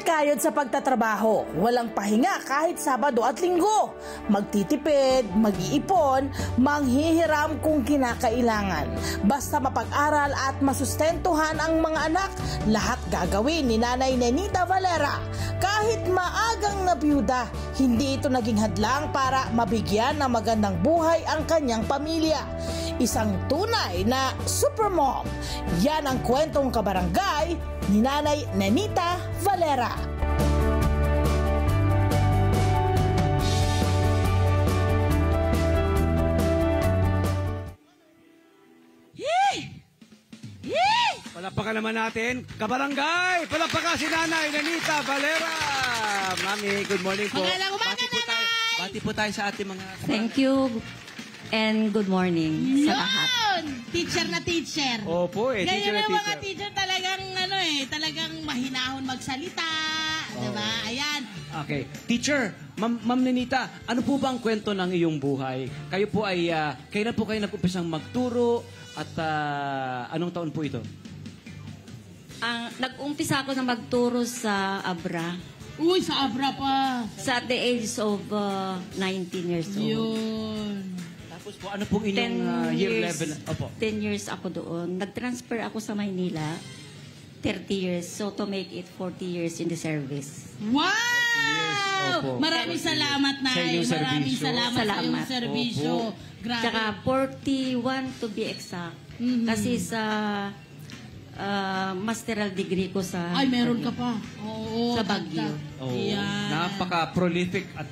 kayod sa pagtatrabaho, walang pahinga kahit Sabado at Linggo. Magtitipid, mag-iipon, manghihiram kung kinakailangan. Basta mapag-aral at masustentuhan ang mga anak, lahat gagawin ni Nanay Nenita Valera. Kahit maagang nabiyuda, hindi ito naging hadlang para mabigyan ng magandang buhay ang kanyang pamilya. Isang tunay na supermom. Yan ang kwentong kabarangay ni Nanay Nenita Valera. Palapakan naman natin, kabarangay! Palapakan si Nanay Nenita Valera! Mami, good morning po. Magandang umaga, Nanay! Bati po tayo sa ating mga kabarangay. Thank you and good morning sa lahat. Teacher na teacher. Opo, teacher Ngayon na ang mga teacher. teacher talagang, talagang mahinahon magsalita. Diba? Ayan. Okay. Teacher, Ma'am Nenita, ano po ba ang kwento ng iyong buhay? Kayo po ay, kailan po kayo nag-umpisang magturo at anong taon po ito? Nag-umpisa ako na magturo sa Abra. Uy, sa Abra pa. Sa the age of 19 years old. Yun. Tapos po, ano pong inyong year level? Opo. 10 years ako doon. Nag-transfer ako sa Maynila. 30 years. So to make it 40 years in the service. Wow! Opo. Maraming salamat, Sa Nay. inyong Maraming serbisyo. salamat sa iyong Salamat. serbisyo. Opo. Grabe. Tsaka 41 to be exact. Kasi sa masteral degree ko sa... Ay, meron ka pa. Oo. Sa Baguio. Oh, Yan. napaka-prolific at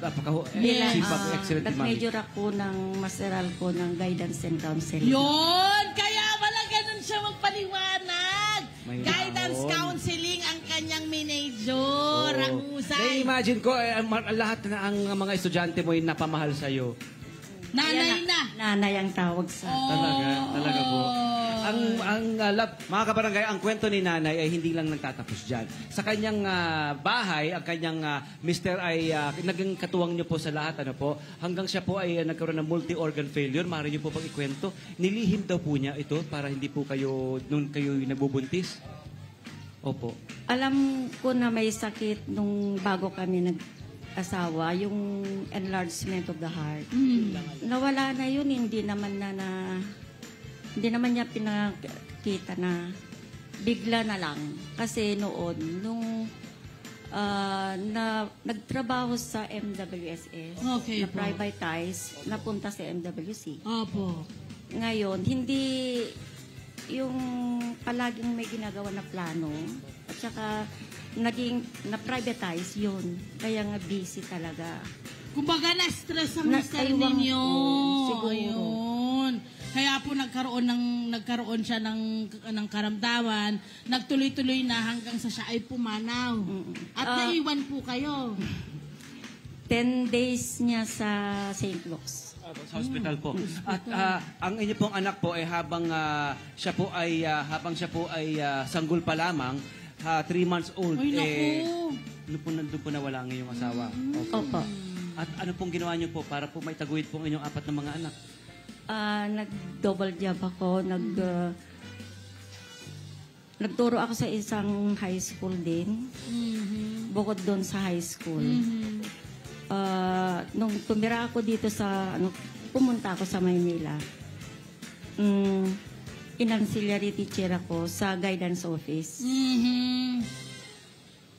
Yes. excellent ni Mami. Nag-major ako ng masteral ko ng guidance and counseling. Yun! Kaya wala ganun siya magpaliwanag. May Guidance naon. counseling ang kanyang major. Ang husay. imagine ko, lahat na ang mga estudyante mo ay napamahal sa'yo. Nanay na. Nanay ang tawag sa... Talaga po. Mga kabarangay, ang kwento ni Nanay ay hindi lang nagtatapos dyan. Sa kanyang bahay, ang kanyang mister ay naging katuwang niyo po sa lahat, ano po, hanggang siya po ay nagkaroon ng multi-organ failure. Maaari niyo po bang ikwento? Nilihim daw po niya ito para hindi po kayo, nung kayo nagbubuntis? Opo. Alam ko na may sakit nung bago kami nag-asawa, yung enlargement of the heart. Nawala na yun, hindi naman niya pinakita na bigla na lang. Kasi noon, nung nagtrabaho sa MWSS, Okay na po. privatize, napunta sa MWC. Opo. Ngayon, hindi yung palaging may ginagawa na plano at saka na-privatize yun. Kaya nga busy talaga. Kumbaga na-stress ang mister Ewan ninyo. ko, siguro. Ayun. Kaya po nagkaroon siya ng karamdaman, nagtuloy-tuloy na hanggang sa siya ay pumanaw. At naiwan po kayo. 10 days niya sa St. Luke's. Sa hospital po. At ang inyo pong anak po ay habang siya po ay sanggol pa lamang, 3 months old, Ay, naku. nandun po nawala ang iyong asawa. Okay. Opo. At ano pong ginawa niyo po para po may taguyod po ang inyong 4 na mga anak? Nag-double job ako. Nagturo ako sa isang high school din. Bukod doon sa high school. Nung tumira ako dito pumunta ako sa Maynila. In-ancillary teacher ako sa guidance office.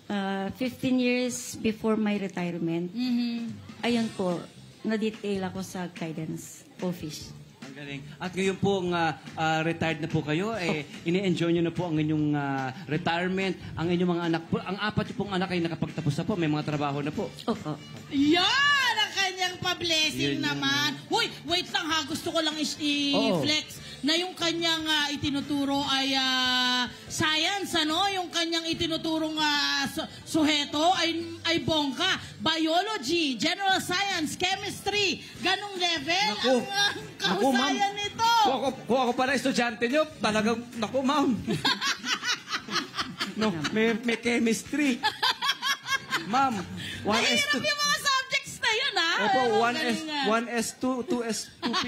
15 years before my retirement, ayun po, na-detail ako sa guidance office. Ang galing. At ngayon po, retired na po kayo, ini-enjoy nyo na po ang inyong retirement. Ang inyong mga anak po, ang 4 niyo pong anak ay nakapagtapos na po, may mga trabaho na po. Opo. Yan! Ang kanyang pa-blessing Yun. naman. Uy, wait lang ha. Gusto ko lang i-flex na yung kanyang itinuturo ay science, ano? Yung kanyang itinuturong suheto ay bongga. Biology, general science, chemistry. Ganong level Naku. ang Naku, ma'am. kahusayan nito. Kung ako pala estudyante nyo, talagang, naku, ma'am. No, may chemistry. Ma'am, 1S2. Mahirap yung mga subjects na yun, ha? Opo, Galing nga. 1S2, 2S, 2P,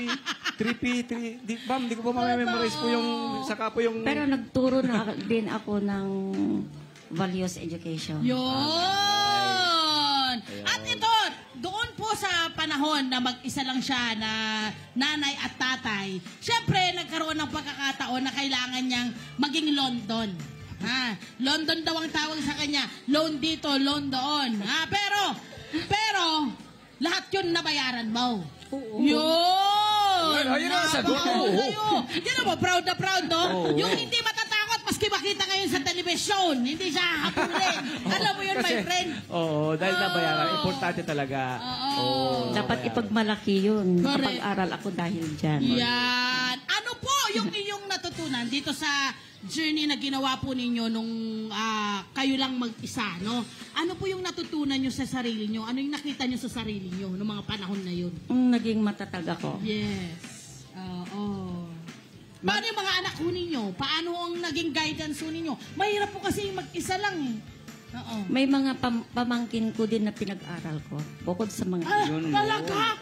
3P, 3... Ma'am, di ko pa ma-memorize po yung... Saka po yung... Pero nagturo na din ako ng values education. Yun! At ito, doon po sa panahon na mag-isa lang siya na nanay at tatay, syempre nagkaroon ng pagkakataon na kailangan niyang maging London. London daw ang tawag sa kanya. Loan dito, loan doon. Pero, lahat yun nabayaran mo. Yun! Ayun ang sagot. Yan mo, proud na proud, no? Yung hindi matatakot, maski makita ngayon sa telebisyon, hindi siya hapulin. Alam mo yun, my friend? Oo, dahil nabayaran. Importante talaga. Oo. Dapat ipagmalaki yun. Correct. Kapag-aral ako dahil dyan. Yan. Ano po yung inyong natutunan dito sa journey na ginawa po ninyo nung kayo lang mag-isa, no? Ano po yung natutunan nyo sa sarili nyo? Ano yung nakita nyo sa sarili nyo noong mga panahon na yun? Naging matatag ako. Yes. Oo. Paano yung mga anak ho ninyo? Paano ang naging guidance ho ninyo? Mahirap po kasi mag-isa lang eh. Oo. May mga pamangkin ko din na pinag-aral ko. Bukod sa mga... Talaga?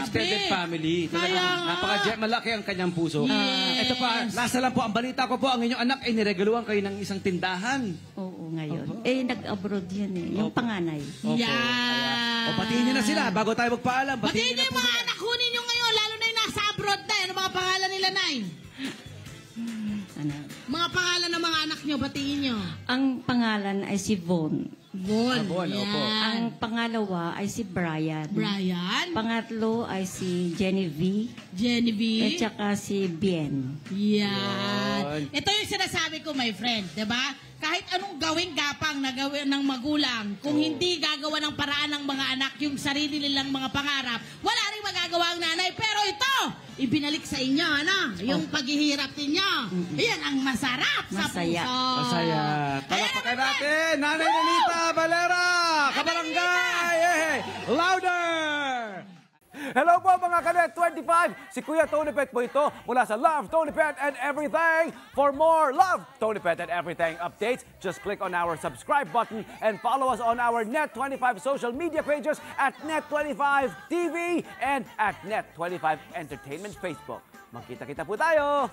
Extended Grabe. family. Kaya nga. Malaki ang kanyang puso. Yes. Ito pa, nasa lang po, ang balita ko po, ang inyong anak ay niregaluhan kayo ng isang tindahan. Oo, ngayon. Nag-abroad yun eh. Yung panganay. Yan. O, batiin niyo na sila bago tayo magpaalam. Batiin niyo niyo yung mga anak ho ninyo ngayon, lalo na yung nasa abroad na. Ano mga pangalan nila, Nay? Ano? Mga pangalan ng mga anak nyo, batiin nyo. Ang pangalan ay si Von. Von. Von, opo. Ang pangalawa ay si Brian. Brian. Pangatlo ay si Genevieve. Genevieve. At saka si Bien. Yan. Ito yung sinasabi ko, my friend. Diba? Kahit anong gawing gapang na gawin ng magulang, kung hindi gagawa ng paraan ng mga anak yung sarili nilang mga pangarap, wala rin magagawa ang nanay. Pero ito, ibinalik sa inyo, ano? Yung paghihirap ninyo. Yan ang masarap sa Masaya. puso. Masaya. Palakpakan natin, Nanay Nanita Valera, Kabarangay. Hey, louder! Hello po mga Kanet 25! Si Kuya Tony Pet po ito mula sa Love, Tony Pet and Everything. For more Love, Tony Pet and Everything updates, just click on our subscribe button and follow us on our Net25 social media pages at Net25 TV and at Net25 Entertainment Facebook. Magkita-kita po tayo!